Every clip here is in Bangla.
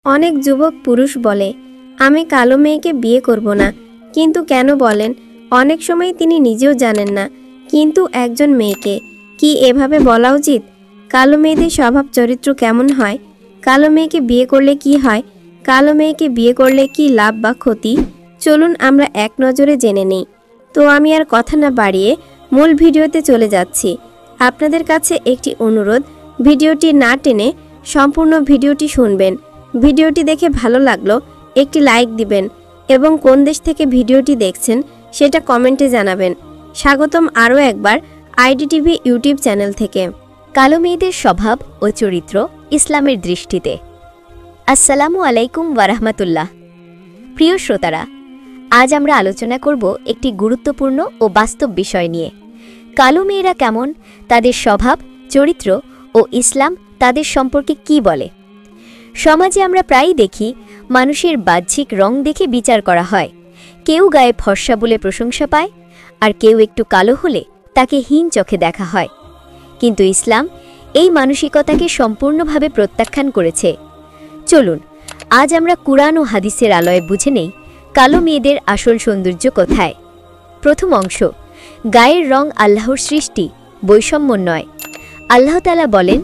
অনেক যুবক পুরুষ বলে, আমি কালো মেয়েকে বিয়ে করব না। কিন্তু কেন বলেন? অনেক সময় তিনি নিজেও জানেন না। কিন্তু একজন মেয়েকে কি এভাবে বলা উচিত? কালো মেয়েদের স্বভাব চরিত্র কেমন হয়? কালো মেয়েকে বিয়ে করলে কি হয়? কালো মেয়েকে বিয়ে করলে কি লাভ বা ক্ষতি? চলুন আমরা এক নজরে জেনে নেই। তো আমি আর কথা না বাড়িয়ে মূল ভিডিওতে চলে যাচ্ছি। আপনাদের কাছে একটি অনুরোধ, ভিডিওটি না টেনে সম্পূর্ণ ভিডিওটি শুনবেন। ভিডিওটি দেখে ভালো লাগলো একটি লাইক দিবেন এবং কোন দেশ থেকে ভিডিওটি দেখছেন সেটা কমেন্টে জানাবেন। স্বাগতম আরও একবার আইডিটিভি ইউটিউব চ্যানেল থেকে। কালো মেয়েদের স্বভাব ও চরিত্র ইসলামের দৃষ্টিতে। আসসালামু আলাইকুম ওয়ারাহমাতুল্লাহ। প্রিয় শ্রোতারা, আজ আমরা আলোচনা করব একটি গুরুত্বপূর্ণ ও বাস্তব বিষয় নিয়ে। কালো মেয়েরা কেমন, তাদের স্বভাব, চরিত্র ও ইসলাম তাদের সম্পর্কে কি বলে। সমাজে আমরা প্রায়ই দেখি মানুষের বাহ্যিক রং দেখে বিচার করা হয়। কেউ গায়ে ফর্সা বলে প্রশংসা পায়, আর কেউ একটু কালো হলে তাকে হীন চোখে দেখা হয়। কিন্তু ইসলাম এই মানসিকতাকে সম্পূর্ণভাবে প্রত্যাখ্যান করেছে। চলুন আজ আমরা কুরআন ও হাদিসের আলোয় বুঝে নেই কালো মেয়েদের আসল সৌন্দর্য কোথায়। প্রথম অংশ, গায়ের রং আল্লাহর সৃষ্টি, বৈষম্য নয়। আল্লাহ তাআলা বলেন,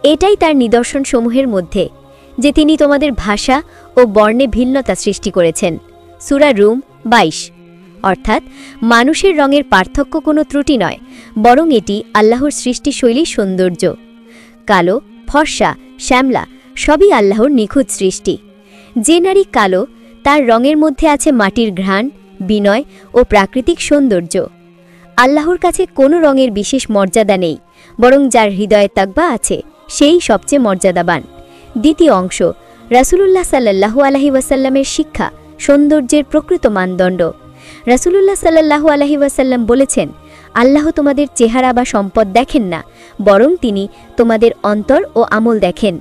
এটাই তার নিদর্শনসমূহের মধ্যে যে তিনি তোমাদের ভাষা ও বর্ণে ভিন্নতা সৃষ্টি করেছেন। সূরা রুম 22। অর্থাৎ মানুষের রঙের পার্থক্য কোনো ত্রুটি নয়, বরং এটি আল্লাহর সৃষ্টিশৈলীর সৌন্দর্য। কালো, ফর্সা, শ্যামলা সবই আল্লাহর নিখুঁত সৃষ্টি। যে নারী কালো, তার রঙের মধ্যে আছে মাটির ঘ্রাণ, বিনয় ও প্রাকৃতিক সৌন্দর্য। আল্লাহর কাছে কোনো রঙের বিশেষ মর্যাদা নেই, বরং যার হৃদয়ে তাকওয়া আছে সেই সবচেয়ে মর্যাদাবান। দ্বিতীয় অংশ, রাসূলুল্লাহ সাল্লাল্লাহু আলাইহি ওয়াসাল্লামের শিক্ষা সৌন্দর্যের প্রকৃত মানদণ্ড। রাসূলুল্লাহ সাল্লাল্লাহু আলাইহি ওয়াসাল্লাম বলেছেন, আল্লাহ তোমাদের চেহারা বা সম্পদ দেখেন না, বরং তিনি তোমাদের অন্তর ও আমল দেখেন।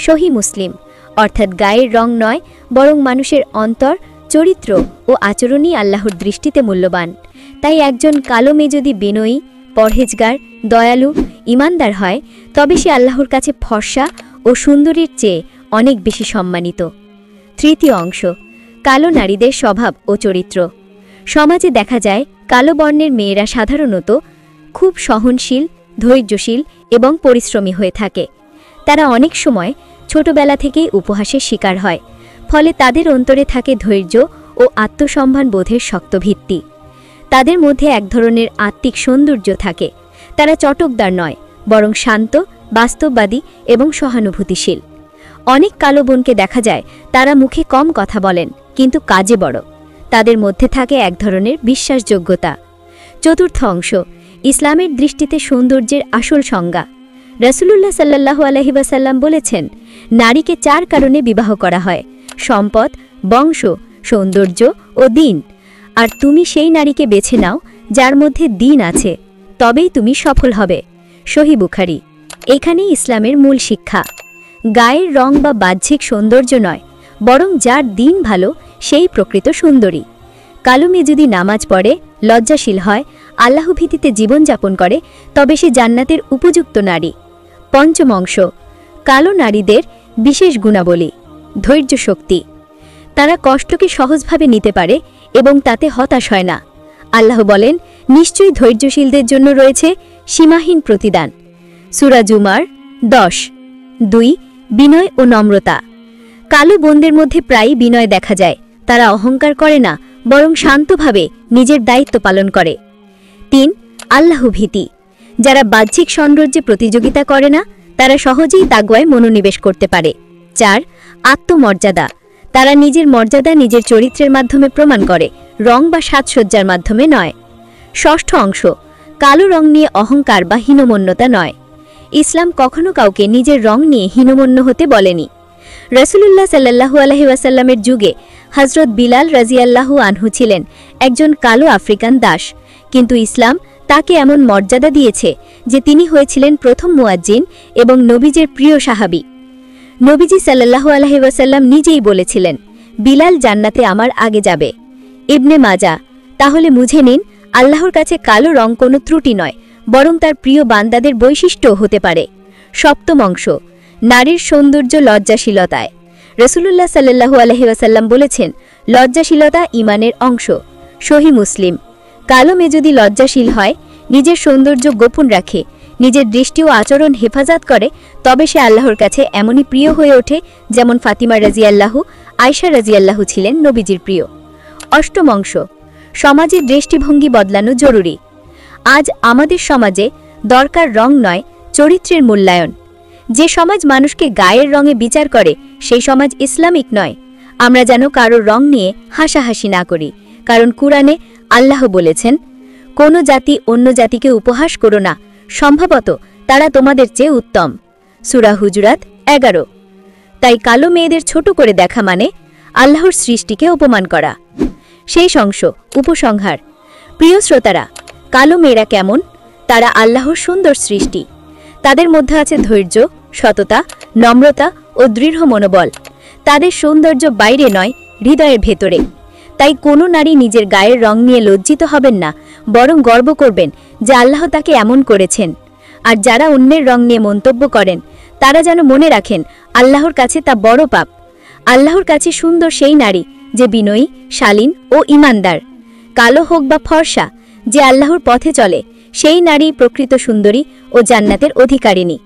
সহিহ মুসলিম। অর্থাৎ গায়ের রং নয়, বরং মানুষের অন্তর, চরিত্র ও আচরণই আল্লাহর দৃষ্টিতে মূল্যবান। তাই একজন কালো মেয়ে যদি বিনয়ী, পরহেজগার, দয়ালু, ঈমানদার হয়, তবে সে আল্লাহর কাছে ফর্সা ও সুন্দরীর চেয়ে অনেক বেশি সম্মানিত। তৃতীয় অংশ, কালো নারীদের স্বভাব ও চরিত্র। সমাজে দেখা যায় কালো বর্ণের মেয়েরা সাধারণত খুব সহনশীল, ধৈর্যশীল এবং পরিশ্রমী হয়ে থাকে। তারা অনেক সময় ছোটবেলা থেকেই উপহাসের শিকার হয়, ফলে তাদের অন্তরে থাকে ধৈর্য ও আত্মসম্মান বোধের শক্ত ভিত্তি। তাদের মধ্যে এক ধরনের আত্মিক সৌন্দর্য থাকে। তারা চটকদার নয়, বরং শান্ত, বাস্তববাদী এবং সহানুভূতিশীল। অনেক কালো বোনকে দেখা যায় তারা মুখে কম কথা বলেন, কিন্তু কাজে বড়। তাদের মধ্যে থাকে এক ধরনের বিশ্বাসযোগ্যতা। চতুর্থ অংশ, ইসলামের দৃষ্টিতে সৌন্দর্যের আসল সংজ্ঞা। রাসূলুল্লাহ সাল্লাল্লাহু আলাইহি ওয়াসাল্লাম বলেছেন, নারীকে 4 কারণে বিবাহ করা হয়: সম্পদ, বংশ, সৌন্দর্য ও দিন। আর তুমি সেই নারীকে বেছে নাও যার মধ্যে দিন আছে, তবেই তুমি সফল হবে। সহিহ বুখারী। এখানেই ইসলামের মূল শিক্ষা। গায়ের রং বা বাহ্যিক সৌন্দর্য নয়, বরং যার দিন ভালো সেই প্রকৃত সুন্দরী। কালো মেয়ে যদি নামাজ পড়ে, লজ্জাশীল হয়, আল্লাহ ভীতিতে জীবনযাপন করে, তবে সে জান্নাতের উপযুক্ত নারী। পঞ্চম অংশ, কালো নারীদের বিশেষ গুণাবলী। ধৈর্য শক্তি। তারা কষ্টকে সহজভাবে নিতে পারে এবং তাতে হতাশ হয় না। আল্লাহ বলেন, নিশ্চয়ই ধৈর্যশীলদের জন্য রয়েছে সীমাহীন প্রতিদান। সূরা জুমার 10। 2. বিনয় ও নম্রতা। কালো বোনদের মধ্যে প্রায়ই বিনয় দেখা যায়। তারা অহংকার করে না, বরং শান্তভাবে নিজের দায়িত্ব পালন করে। 3. আল্লাহ ভীতি। যারা বাহ্যিক সৌন্দর্যে প্রতিযোগিতা করে না, তারা সহজেই তাকওয়ায় মনোনিবেশ করতে পারে। 4. আত্মমর্যাদা। তারা নিজের মর্যাদা নিজের চরিত্রের মাধ্যমে প্রমাণ করে, রং বা সাজসজ্জার মাধ্যমে নয়। ষষ্ঠ অংশ, কালো রং নিয়ে অহংকার বা হীনমন্যতা নয়। ইসলাম কখনো কাউকে নিজের রং নিয়ে হীনমন্য হতে বলেনি। রাসূলুল্লাহ সাল্লাল্লাহু আলাইহি ওয়াসাল্লামের যুগে হযরত বিলাল রাদিয়াল্লাহু আনহু ছিলেন একজন কালো আফ্রিকান দাস, কিন্তু ইসলাম তাকে এমন মর্যাদা দিয়েছে যে তিনি হয়েছিলেন প্রথম মুয়াজ্জিন এবং নবীজের প্রিয় সাহাবী। নবীজি সাল্লাল্লাহু আলাইহি ওয়াসাল্লাম নিজেই বলেছিলেন, বিলাল জান্নাতে আমার আগে যাবে। ইবনে মাজা। তাহলে বুঝে নিন, আল্লাহর কাছে কালো রং কোনো ত্রুটি নয়, বরং তার প্রিয় বান্দাদের বৈশিষ্ট্য হতে পারে। সপ্তম অংশ, নারীর সৌন্দর্য লজ্জাশীলতায়। রাসূলুল্লাহ সাল্লাল্লাহু আলাইহি ওয়াসাল্লাম বলেছেন, লজ্জাশীলতা ঈমানের অংশ। সহিহ মুসলিম। কালো মেয়ে যদি লজ্জাশীল হয়, নিজের সৌন্দর্য গোপন রাখে, নিজের দৃষ্টি ও আচরণ হেফাজত করে, তবে সে আল্লাহর কাছে এমনই প্রিয় হয়ে ওঠে যেমন ফাতিমা রাদিয়াল্লাহু, আয়েশা রাদিয়াল্লাহু ছিলেন নবীজির প্রিয়। অষ্টম অংশ, সমাজের দৃষ্টিভঙ্গি বদলানো জরুরি। আজ আমাদের সমাজে দরকার রং নয়, চরিত্রের মূল্যায়ন। যে সমাজ মানুষকে গায়ের রঙে বিচার করে, সেই সমাজ ইসলামিক নয়। আমরা যেন কারো রং নিয়ে হাসাহাসি না করি, কারণ কুরআনে আল্লাহ বলেছেন, কোনো জাতি অন্য জাতিকে উপহাস করো না, সম্ভবত তারা তোমাদের চেয়ে উত্তম। সূরা হুজুরাত 11। তাই কালো মেয়েদের ছোট করে দেখা মানে আল্লাহর সৃষ্টিকে অপমান করা। সেই উপসংহার। প্রিয় শ্রোতারা, কালো মেয়েরা কেমন? তারা আল্লাহর সুন্দর সৃষ্টি। তাদের মধ্যে আছে ধৈর্য, সততা, নম্রতা ও দৃঢ় মনোবল। তাদের সৌন্দর্য বাইরে নয়, হৃদয়ের ভেতরে। তাই কোনো নারী নিজের গায়ের রং নিয়ে লজ্জিত হবেন না, বরং গর্ব করবেন যে আল্লাহ তাকে এমন করেছেন। আর যারা অন্যের রং নিয়ে মন্তব্য করেন, তারা যেন মনে রাখেন আল্লাহর কাছে তা বড় পাপ। আল্লাহর কাছে সুন্দর সেই নারী যে বিনয়ী, শালীন ও ঈমানদার। কালো হোক বা ফর্সা, যে আল্লাহর পথে চলে, সেই নারী প্রকৃত সুন্দরী ও জান্নাতের অধিকারিণী।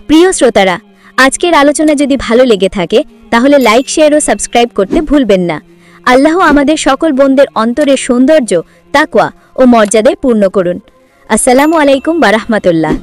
প্রিয় শ্রোতারা, আজকের আলোচনা যদি ভালো লেগে থাকে, তাহলে লাইক, শেয়ার ও সাবস্ক্রাইব করতে ভুলবেন না। আল্লাহ আমাদের সকল বোনদের অন্তরের সৌন্দর্য, তাকওয়া ও মর্যাদায় পূর্ণ করুন। আসসালামু আলাইকুম ওয়া রাহমাতুল্লাহ।